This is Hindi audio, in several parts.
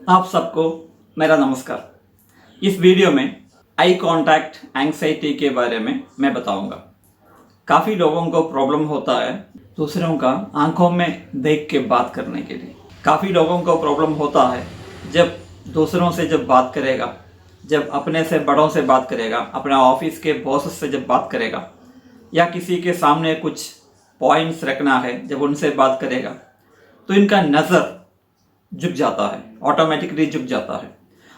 आप सबको मेरा नमस्कार। इस वीडियो में आई कांटेक्ट एंग्जाइटी के बारे में मैं बताऊंगा। काफ़ी लोगों को प्रॉब्लम होता है दूसरों का आंखों में देख के बात करने के लिए। काफ़ी लोगों को प्रॉब्लम होता है जब दूसरों से जब बात करेगा, जब अपने से बड़ों से बात करेगा, अपने ऑफिस के बॉस से जब बात करेगा या किसी के सामने कुछ पॉइंट्स रखना है, जब उनसे बात करेगा तो इनका नज़र झुक जाता है, ऑटोमेटिकली झुक जाता है।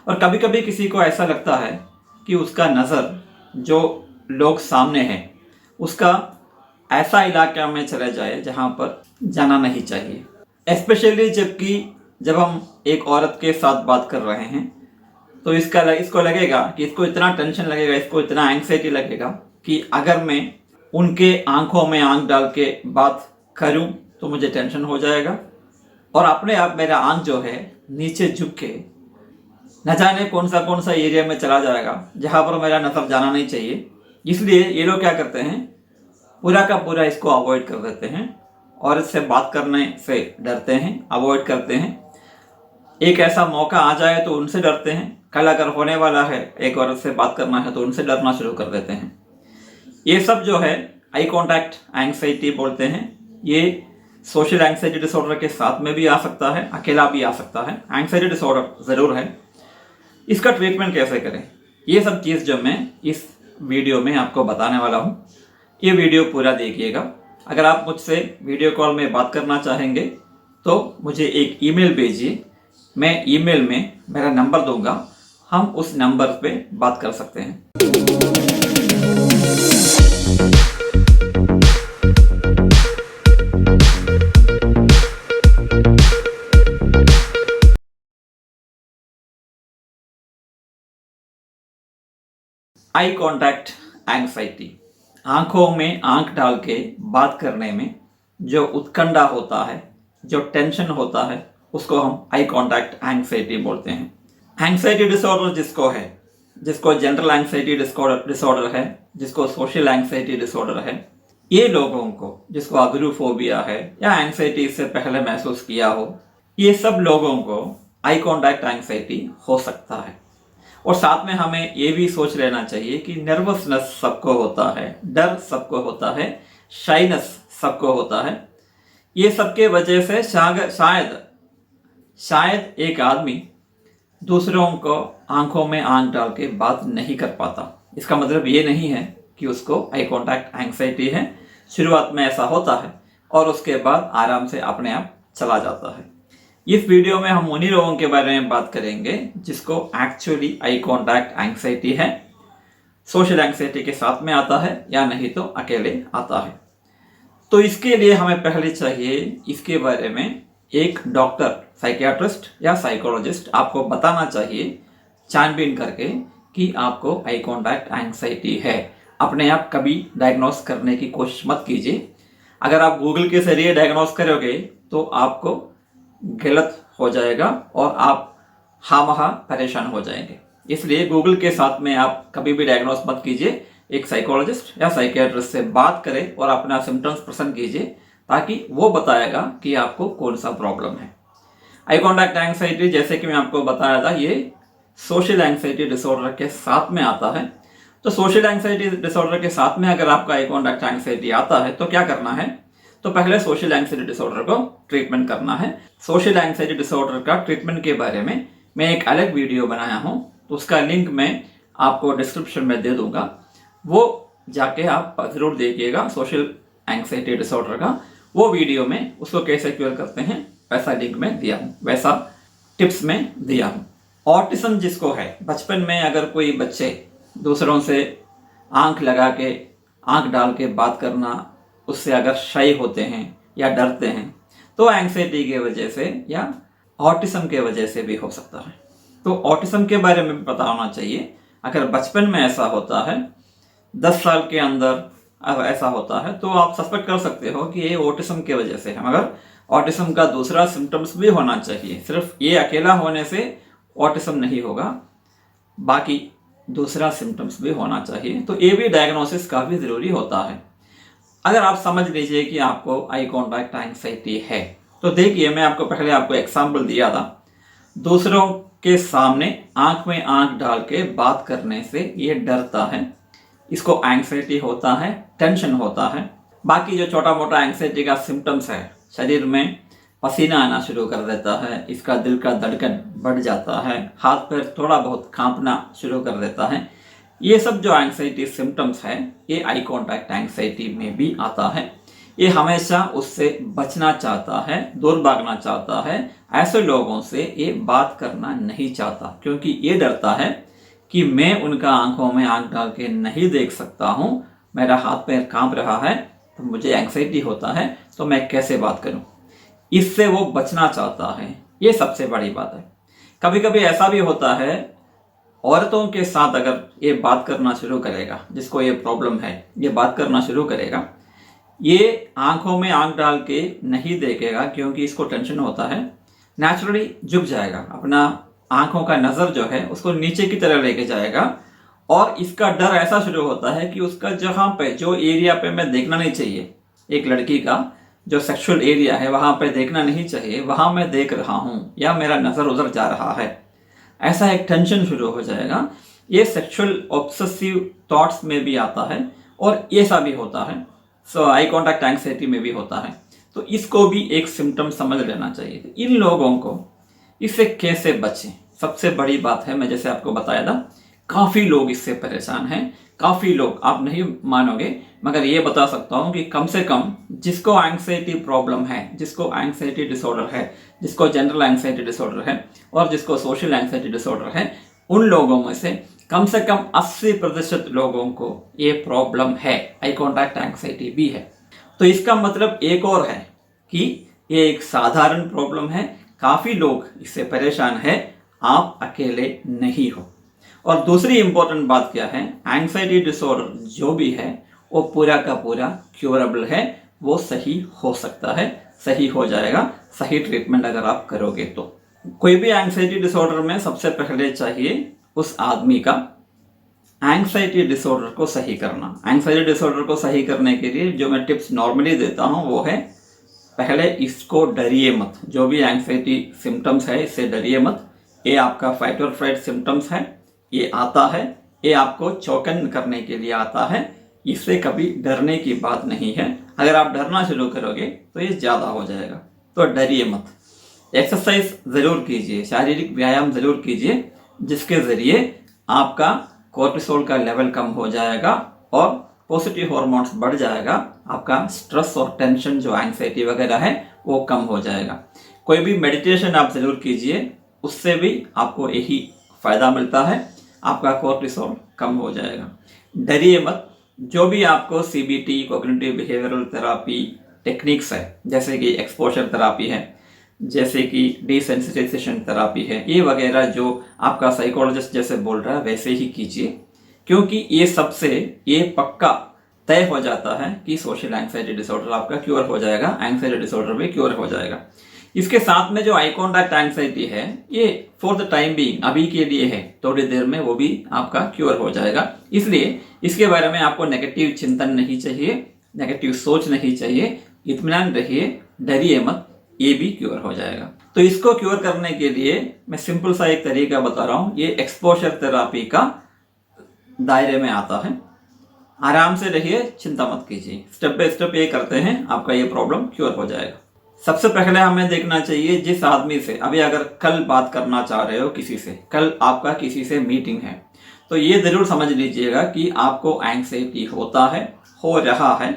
और कभी कभी किसी को ऐसा लगता है कि उसका नज़र जो लोग सामने हैं उसका ऐसा इलाका में चला जाए जहाँ पर जाना नहीं चाहिए। स्पेशली जब हम एक औरत के साथ बात कर रहे हैं तो इसको लगेगा कि इसको इतना टेंशन लगेगा, इसको इतना एंग्जाइटी लगेगा कि अगर मैं उनके आंखों में आंख डाल के बात करूं तो मुझे टेंशन हो जाएगा और अपने आप मेरा आंख जो है नीचे झुक के न जाने कौन सा एरिया में चला जाएगा जहाँ पर मेरा नजर जाना नहीं चाहिए। इसलिए ये लोग क्या करते हैं, पूरा का पूरा इसको अवॉइड कर देते हैं और इससे बात करने से डरते हैं, अवॉइड करते हैं। एक ऐसा मौका आ जाए तो उनसे डरते हैं, कल अगर होने वाला है एक औरत से बात करना है तो उनसे डरना शुरू कर देते हैं। ये सब जो है आई कॉन्टैक्ट एंग्जाइटी बोलते हैं। ये सोशल एंग्जाइटी डिसऑर्डर के साथ में भी आ सकता है, अकेला भी आ सकता है। एंग्जाइटी डिसऑर्डर ज़रूर है। इसका ट्रीटमेंट कैसे करें, ये सब चीज़ जो मैं इस वीडियो में आपको बताने वाला हूँ। ये वीडियो पूरा देखिएगा। अगर आप मुझसे वीडियो कॉल में बात करना चाहेंगे तो मुझे एक ईमेल भेजिए। मैं ईमेल में मेरा नंबर दूंगा, हम उस नंबर पे बात कर सकते हैं। आई कांटेक्ट एंग्जाइटी, आंखों में आंख डाल के बात करने में जो उत्कंठा होता है, जो टेंशन होता है, उसको हम आई कांटेक्ट एंग्जाइटी बोलते हैं। एंग्जाइटी डिसऑर्डर जिसको है, जिसको जनरल एंग्जाइटी डिसऑर्डर है, जिसको सोशल एंग्जाइटी डिसऑर्डर है, ये लोगों को जिसको अग्रोफोबिया है या एंग्जाइटी इससे पहले महसूस किया हो, ये सब लोगों को आई कांटेक्ट एंग्जाइटी हो सकता है। और साथ में हमें ये भी सोच लेना चाहिए कि नर्वसनेस सबको होता है, डर सबको होता है, शाइनेस सबको होता है। ये सबके वजह से शायद एक आदमी दूसरों को आंखों में आंख डाल के बात नहीं कर पाता। इसका मतलब ये नहीं है कि उसको आई कांटेक्ट एंग्जाइटी है। शुरुआत में ऐसा होता है और उसके बाद आराम से अपने आप चला जाता है। इस वीडियो में हम उन्हीं लोगों के बारे में बात करेंगे जिसको एक्चुअली आई कांटेक्ट एंग्जाइटी है, सोशल एंग्जाइटी के साथ में आता है या नहीं तो अकेले आता है। तो इसके लिए हमें पहले चाहिए इसके बारे में एक डॉक्टर, साइकियाट्रिस्ट या साइकोलॉजिस्ट आपको बताना चाहिए छानबीन करके कि आपको आई कांटेक्ट एंग्जाइटी है। अपने आप कभी डायग्नोस करने की कोशिश मत कीजिए। अगर आप गूगल के जरिए डायग्नोस करोगे तो आपको गलत हो जाएगा और आप खामखा परेशान हो जाएंगे। इसलिए गूगल के साथ में आप कभी भी डायग्नोस मत कीजिए। एक साइकोलॉजिस्ट या साइकियाट्रिस्ट से बात करें और अपना सिम्टम्स प्रेजेंट कीजिए ताकि वो बताएगा कि आपको कौन सा प्रॉब्लम है। आई कांटेक्ट एंग्जाइटी जैसे कि मैं आपको बताया था, ये सोशल एंग्जाइटी डिसऑर्डर के साथ में आता है। तो सोशल एंग्जाइटी डिसऑर्डर के साथ में अगर आपका आई कांटेक्ट एंग्जाइटी आता है तो क्या करना है, तो पहले सोशल एंग्जाइटी डिसऑर्डर को ट्रीटमेंट करना है। सोशल एंग्जाइटी डिसऑर्डर का ट्रीटमेंट के बारे में मैं एक अलग वीडियो बनाया हूँ, तो उसका लिंक मैं आपको डिस्क्रिप्शन में दे दूंगा। वो जाके आप जरूर देखिएगा। सोशल एंग्जाइटी डिसऑर्डर का वो वीडियो में उसको कैसे क्योर करते हैं वैसा लिंक में दिया हूँ, वैसा टिप्स में दिया हूँ। ऑटिज्म जिसको है, बचपन में अगर कोई बच्चे दूसरों से आंख लगा के आंख डाल के बात करना, उससे अगर शाई होते हैं या डरते हैं तो एंग्जाइटी की वजह से या ऑटिज्म के वजह से भी हो सकता है। तो ऑटिज्म के बारे में पता होना चाहिए। अगर बचपन में ऐसा होता है, 10 साल के अंदर अगर ऐसा होता है तो आप सस्पेक्ट कर सकते हो कि ये ऑटिज्म के वजह से है। मगर ऑटिज्म का दूसरा सिम्टम्स भी होना चाहिए। सिर्फ ये अकेला होने से ऑटिज्म नहीं होगा, बाकी दूसरा सिम्टम्स भी होना चाहिए। तो ये भी डायग्नोसिस काफ़ी ज़रूरी होता है। अगर आप समझ लीजिए कि आपको आई कांटेक्ट एंग्जाइटी है तो देखिए, मैं आपको पहले एग्जाम्पल दिया था। दूसरों के सामने आंख में आंख डाल के बात करने से ये डरता है, इसको एंग्जाइटी होता है, टेंशन होता है। बाकी जो छोटा मोटा एंग्जाइटी का सिम्टम्स है, शरीर में पसीना आना शुरू कर देता है, इसका दिल का धड़कन बढ़ जाता है, हाथ पैर थोड़ा बहुत कांपना शुरू कर देता है, ये सब जो एंग्जाइटी सिम्टम्स है ये आई कॉन्टैक्ट एंग्जाइटी में भी आता है। ये हमेशा उससे बचना चाहता है, दूर भागना चाहता है, ऐसे लोगों से ये बात करना नहीं चाहता, क्योंकि ये डरता है कि मैं उनका आंखों में आंख डाल के नहीं देख सकता हूँ, मेरा हाथ पैर कांप रहा है, तो मुझे एंग्जाइटी होता है, तो मैं कैसे बात करूँ, इससे वो बचना चाहता है। ये सबसे बड़ी बात है। कभी कभी ऐसा भी होता है, औरतों के साथ अगर ये बात करना शुरू करेगा, जिसको ये प्रॉब्लम है, ये बात करना शुरू करेगा, ये आंखों में आंख डाल के नहीं देखेगा क्योंकि इसको टेंशन होता है, नेचुरली झुक जाएगा, अपना आंखों का नज़र जो है उसको नीचे की तरह लेके जाएगा, और इसका डर ऐसा शुरू होता है कि उसका जहाँ पे जो एरिया पे मैं देखना नहीं चाहिए, एक लड़की का जो सेक्सुअल एरिया है वहाँ पे देखना नहीं चाहिए, वहाँ मैं देख रहा हूँ या मेरा नज़र उधर जा रहा है, ऐसा एक टेंशन शुरू हो जाएगा। ये सेक्सुअल ऑब्सेसिव थॉट्स में भी आता है और ऐसा भी होता है, सो आई कॉन्टैक्ट एंग्जाइटी में भी होता है। तो इसको भी एक सिम्टम समझ लेना चाहिए। इन लोगों को इससे कैसे बचें, सबसे बड़ी बात है, मैं जैसे आपको बताया था, काफ़ी लोग इससे परेशान हैं, काफ़ी लोग, आप नहीं मानोगे मगर ये बता सकता हूँ कि कम से कम जिसको एंग्जाइटी प्रॉब्लम है, जिसको एंग्जाइटी डिसऑर्डर है, जिसको जनरल एंग्जाइटी डिसऑर्डर है और जिसको सोशल एंग्जाइटी डिसऑर्डर है, उन लोगों में से कम 80% लोगों को ये प्रॉब्लम है, आई कॉन्टैक्ट एंग्जाइटी भी है। तो इसका मतलब एक और है कि ये एक साधारण प्रॉब्लम है, काफ़ी लोग इससे परेशान है, आप अकेले नहीं हो। और दूसरी इंपॉर्टेंट बात क्या है, एंग्जाइटी डिसऑर्डर जो भी है वो पूरा का पूरा क्योरेबल है, वो सही हो सकता है, सही हो जाएगा, सही ट्रीटमेंट अगर आप करोगे तो। कोई भी एंग्जाइटी डिसऑर्डर में सबसे पहले चाहिए उस आदमी का एंग्जाइटी डिसऑर्डर को सही करना। एंग्जाइटी डिसऑर्डर को सही करने के लिए जो मैं टिप्स नॉर्मली देता हूँ वो है, पहले इसको डरिए मत, जो भी एंग्जाइटी सिम्टम्स है इससे डरिए मत। ये आपका फाइट और फ्लाइट सिम्टम्स है, ये आता है, ये आपको चौकन करने के लिए आता है, इससे कभी डरने की बात नहीं है। अगर आप डरना शुरू करोगे तो ये ज़्यादा हो जाएगा, तो डरिए मत। एक्सरसाइज ज़रूर कीजिए, शारीरिक व्यायाम ज़रूर कीजिए, जिसके ज़रिए आपका कोर्टिसोल का लेवल कम हो जाएगा और पॉजिटिव हार्मोन्स बढ़ जाएगा, आपका स्ट्रेस और टेंशन जो एंग्जाइटी वगैरह है वो कम हो जाएगा। कोई भी मेडिटेशन आप ज़रूर कीजिए, उससे भी आपको यही फ़ायदा मिलता है, आपका कोर्टिसोल कम हो जाएगा। डरिए मत। जो भी आपको CBT, cognitive behavioural therapy techniques है, जैसे कि एक्सपोजर थेरापी है, जैसे कि डिसेंसिटाइजेशन थेरापी है, ये वगैरह जो आपका साइकोलॉजिस्ट जैसे बोल रहा है वैसे ही कीजिए, क्योंकि ये सबसे ये पक्का तय हो जाता है कि सोशल एंग्जाइटी डिसऑर्डर आपका क्योर हो जाएगा, एंग्जाइटी डिसऑर्डर भी क्योर हो जाएगा। इसके साथ में जो आई कॉन्टैक्ट एंग्जाइटी है ये फॉर द टाइम बीइंग अभी के लिए है, थोड़ी देर में वो भी आपका क्योर हो जाएगा। इसलिए इसके बारे में आपको नेगेटिव चिंतन नहीं चाहिए, नेगेटिव सोच नहीं चाहिए, इत्मीनान रहिए, डरिए मत, ये भी क्योर हो जाएगा। तो इसको क्योर करने के लिए मैं सिंपल सा एक तरीका बता रहा हूँ, ये एक्सपोजर थेरापी का दायरे में आता है। आराम से रहिए, चिंता मत कीजिए, स्टेप बाय स्टेप ये करते हैं, आपका ये प्रॉब्लम क्योर हो जाएगा। सबसे पहले हमें देखना चाहिए जिस आदमी से अभी अगर कल बात करना चाह रहे हो, किसी से कल आपका किसी से मीटिंग है, तो ये ज़रूर समझ लीजिएगा कि आपको एंग्जाइटी होता है, हो रहा है,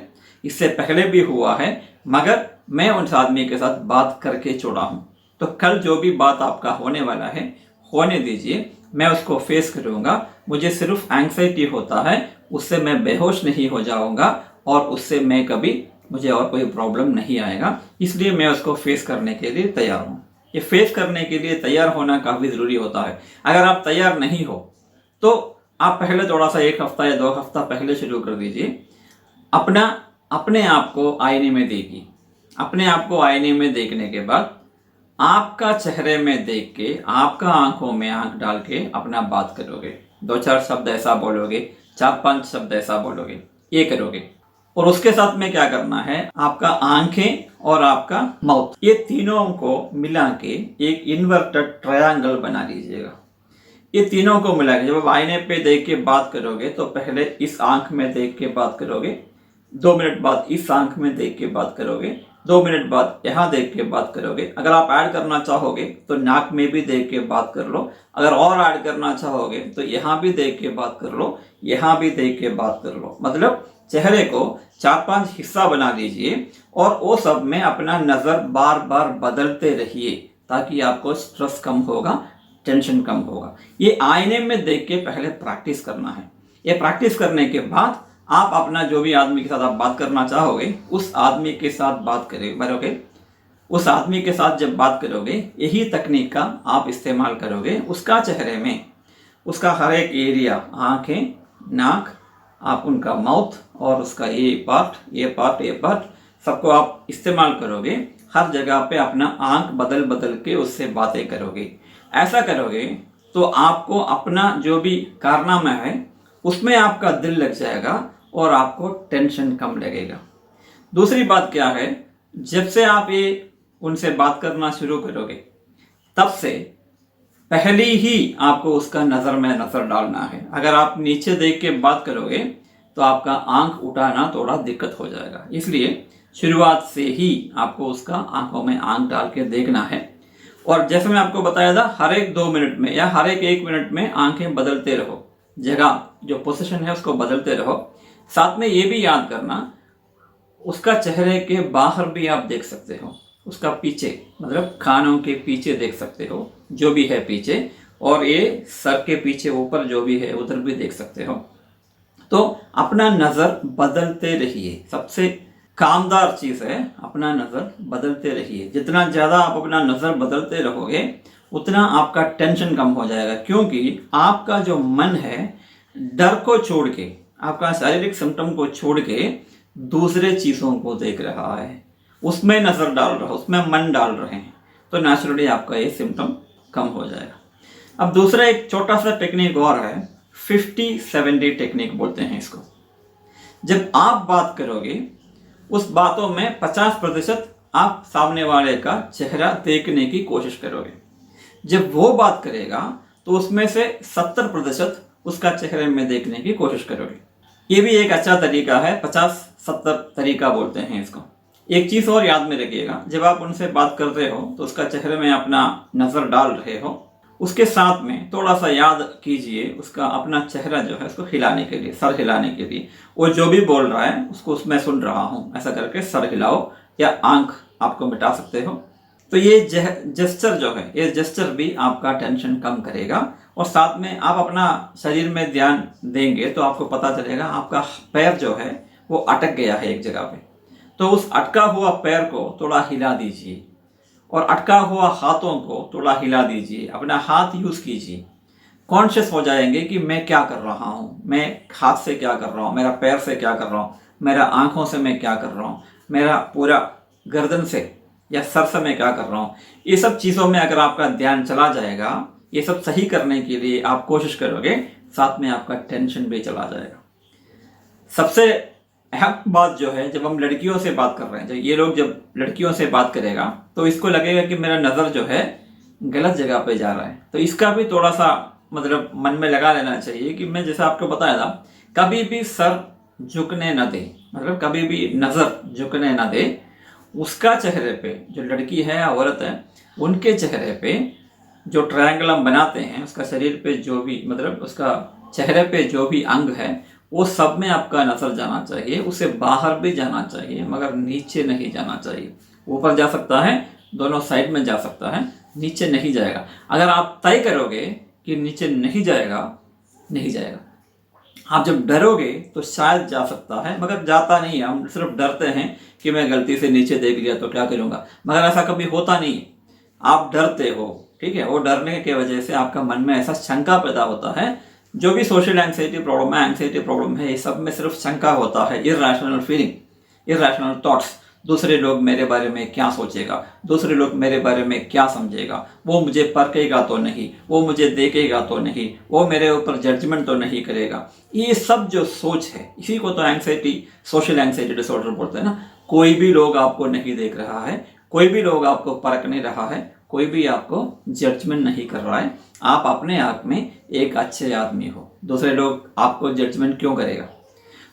इससे पहले भी हुआ है, मगर मैं उस आदमी के साथ बात करके छोड़ा हूँ। तो कल जो भी बात आपका होने वाला है होने दीजिए, मैं उसको फेस करूँगा। मुझे सिर्फ एंग्जाइटी होता है, उससे मैं बेहोश नहीं हो जाऊँगा और उससे मैं कभी मुझे और कोई प्रॉब्लम नहीं आएगा, इसलिए मैं उसको फेस करने के लिए तैयार हूँ। ये फेस करने के लिए तैयार होना काफ़ी ज़रूरी होता है। अगर आप तैयार नहीं हो तो आप पहले थोड़ा सा 1 हफ्ता या 2 हफ्ता पहले शुरू कर दीजिए। अपने आप को आईने में देखिए। अपने आप को आईने में देखने के बाद आपका चेहरे में देख के, आपका आंखों में आंख डाल के अपना बात करोगे, 2-4 शब्द ऐसा बोलोगे, 4-5 शब्द ऐसा बोलोगे, ये करोगे। और उसके साथ में क्या करना है, आपका आंखें और आपका माउथ, ये तीनों को मिला के एक इन्वर्टेड ट्रायंगल बना लीजिएगा। ये तीनों को मिला के जब आप आईने पे देख के बात करोगे तो पहले इस आंख में देख के बात करोगे, 2 मिनट बाद इस आंख में देख के बात करोगे, 2 मिनट बाद यहाँ देख के बात करोगे। अगर आप ऐड करना चाहोगे तो नाक में भी देख के बात कर लो, अगर और ऐड करना चाहोगे तो यहाँ भी देख के बात कर लो, यहाँ भी देख के बात कर लो। मतलब चेहरे को 4-5 हिस्सा बना लीजिए और वो सब में अपना नज़र बार बार बदलते रहिए ताकि आपको स्ट्रेस कम होगा, टेंशन कम होगा। ये आईने में देख के पहले प्रैक्टिस करना है। ये प्रैक्टिस करने के बाद आप अपना जो भी आदमी के साथ आप बात करना चाहोगे उस आदमी के साथ बात करोगे। उस आदमी के साथ जब बात करोगे यही तकनीक का आप इस्तेमाल करोगे। उसका चेहरे में उसका हर एक एरिया, आंखें, नाक, आप उनका माउथ और उसका ये पार्ट सबको आप इस्तेमाल करोगे। हर जगह पे अपना आंख बदल बदल के उससे बातें करोगे। ऐसा करोगे तो आपको अपना जो भी कारनामा है उसमें आपका दिल लग जाएगा और आपको टेंशन कम लगेगा। दूसरी बात क्या है, जब से आप ये उनसे बात करना शुरू करोगे तब से पहले ही आपको उसका नज़र में नज़र डालना है। अगर आप नीचे देख के बात करोगे तो आपका आंख उठाना थोड़ा दिक्कत हो जाएगा, इसलिए शुरुआत से ही आपको उसका आंखों में आंख डाल के देखना है। और जैसे मैं आपको बताया था, हर एक 2 मिनट में या हर एक 1 मिनट में आंखें बदलते रहो, जगह जो पोजीशन है उसको बदलते रहो। साथ में ये भी याद करना, उसका चेहरे के बाहर भी आप देख सकते हो, उसका पीछे मतलब कानों के पीछे देख सकते हो जो भी है पीछे, और ये सर के पीछे ऊपर जो भी है उधर भी देख सकते हो। तो अपना नज़र बदलते रहिए, सबसे कामदार चीज़ है अपना नज़र बदलते रहिए। जितना ज़्यादा आप अपना नज़र बदलते रहोगे उतना आपका टेंशन कम हो जाएगा, क्योंकि आपका जो मन है डर को छोड़ के, आपका शारीरिक सिम्टम को छोड़ के दूसरे चीज़ों को देख रहा है, उसमें नज़र डाल रहा है, उसमें मन डाल रहे हैं, तो नेचुरली आपका ये सिम्टम कम हो जाएगा। अब दूसरा एक छोटा सा टेक्निक और है, 50-70 टेक्निक बोलते हैं इसको। जब आप बात करोगे उस बातों में 50% आप सामने वाले का चेहरा देखने की कोशिश करोगे। जब वो बात करेगा तो उसमें से 70% उसका चेहरे में देखने की कोशिश करोगे। ये भी एक अच्छा तरीका है, 50-70 तरीका बोलते हैं इसको। एक चीज़ और याद में रखिएगा, जब आप उनसे बात कर रहे हो तो उसका चेहरे में अपना नज़र डाल रहे हो, उसके साथ में थोड़ा सा याद कीजिए उसका अपना चेहरा जो है उसको हिलाने के लिए, सर हिलाने के लिए, वो जो भी बोल रहा है उसको मैं सुन रहा हूँ, ऐसा करके सर हिलाओ या आंख आपको मिटा सकते हो। तो ये जेस्चर जो है, ये जेस्चर भी आपका टेंशन कम करेगा। और साथ में आप अपना शरीर में ध्यान देंगे तो आपको पता चलेगा आपका पैर जो है वो अटक गया है एक जगह पे, तो उस अटका हुआ पैर को थोड़ा हिला दीजिए और अटका हुआ हाथों को थोड़ा हिला दीजिए, अपना हाथ यूज़ कीजिए। कॉन्शियस हो जाएंगे कि मैं क्या कर रहा हूँ, मैं हाथ से क्या कर रहा हूँ, मेरा पैर से क्या कर रहा हूँ, मेरा आँखों से मैं क्या कर रहा हूँ, मेरा पूरा गर्दन से या सर से मैं क्या कर रहा हूँ। ये सब चीज़ों में अगर आपका ध्यान चला जाएगा, ये सब सही करने के लिए आप कोशिश करोगे, साथ में आपका टेंशन भी चला जाएगा। सबसे अहम बात जो है, जब हम लड़कियों से बात कर रहे हैं, जब ये लोग जब लड़कियों से बात करेगा तो इसको लगेगा कि मेरा नज़र जो है गलत जगह पे जा रहा है, तो इसका भी थोड़ा सा मतलब मन में लगा लेना चाहिए कि मैं जैसा आपको बताया था, कभी भी सर झुकने ना दे, मतलब कभी भी नज़र झुकने ना दे। उसका चेहरे पे, जो लड़की है या औरत है, उनके चेहरे पे जो ट्रायंगल हम बनाते हैं, उसका शरीर पे जो भी मतलब उसका चेहरे पे जो भी अंग है वो सब में आपका नज़र जाना चाहिए। उसे बाहर भी जाना चाहिए मगर नीचे नहीं जाना चाहिए। ऊपर जा सकता है, दोनों साइड में जा सकता है, नीचे नहीं जाएगा। अगर आप तय करोगे कि नीचे नहीं जाएगा, नहीं जाएगा। आप जब डरोगे तो शायद जा सकता है मगर जाता नहीं है। हम सिर्फ डरते हैं कि मैं गलती से नीचे देख लिया तो क्या करूँगा, मगर ऐसा कभी होता नहीं है। आप डरते हो, ठीक है, वो डरने की वजह से आपका मन में ऐसा शंका पैदा होता है। जो भी सोशल एंग्जाइटी प्रॉब्लम है, ये सब में सिर्फ शंका होता है, इरैशनल फीलिंग, इरैशनल थॉट्स। दूसरे लोग मेरे बारे में क्या सोचेगा, दूसरे लोग मेरे बारे में क्या समझेगा, वो मुझे परखेगा तो नहीं, वो मुझे देखेगा तो नहीं, वो मेरे ऊपर जजमेंट तो नहीं करेगा। ये सब जो सोच है, इसी को तो एंग्जाइटी, सोशल एंग्जाइटी डिसऑर्डर बोलते हैं ना। कोई भी लोग आपको नहीं देख रहा है, कोई भी लोग आपको परख नहीं रहा है, कोई भी आपको जजमेंट नहीं कर रहा है, आप अपने आप में एक अच्छे आदमी हो, दूसरे लोग आपको जजमेंट क्यों करेगा।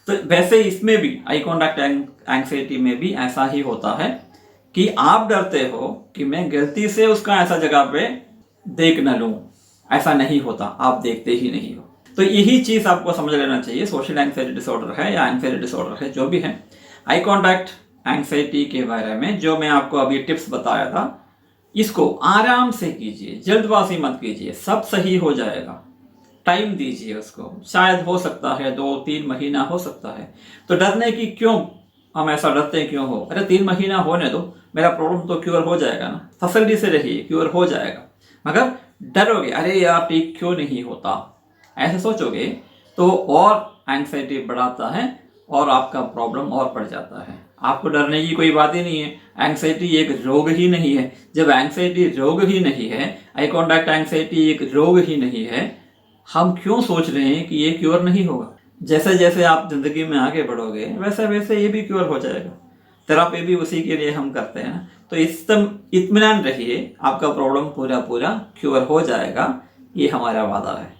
तो वैसे इसमें भी आई कॉन्टैक्ट एंग्जाइटी में भी ऐसा ही होता है कि आप डरते हो कि मैं गलती से उसका ऐसा जगह पे देख न लूं। ऐसा नहीं होता, आप देखते ही नहीं हो। तो यही चीज आपको समझ लेना चाहिए। सोशल एंग्जाइटी डिसऑर्डर है या एंग्जाइटी डिसऑर्डर है, जो भी है, आई कॉन्टैक्ट एंग्जाइटी के बारे में जो मैं आपको अभी टिप्स बताया था, इसको आराम से कीजिए, जल्दबाजी मत कीजिए, सब सही हो जाएगा। टाइम दीजिए उसको, शायद हो सकता है 2-3 महीना हो सकता है। तो डरने की क्यों, हम ऐसा डरते क्यों हो? अरे 3 महीना होने दो, मेरा प्रॉब्लम तो क्योर हो जाएगा ना। तसल्ली से रहिए, क्योर हो जाएगा। मगर डरोगे, अरे यार ठीक क्यों नहीं होता, ऐसे सोचोगे तो और एंग्जाइटी बढ़ाता है और आपका प्रॉब्लम और बढ़ जाता है। आपको डरने की कोई बात ही नहीं है। एंग्जाइटी एक रोग ही नहीं है। जब एंग्जाइटी रोग ही नहीं है, आई कॉन्टैक्ट एंग्जाइटी एक रोग ही नहीं है, हम क्यों सोच रहे हैं कि ये क्योर नहीं होगा। जैसे जैसे आप जिंदगी में आगे बढ़ोगे वैसे वैसे ये भी क्योर हो जाएगा। थेरेपी भी उसी के लिए हम करते हैं ना। तो इत्मीनान रहिए, आपका प्रॉब्लम पूरा पूरा क्योर हो जाएगा, ये हमारा वादा है।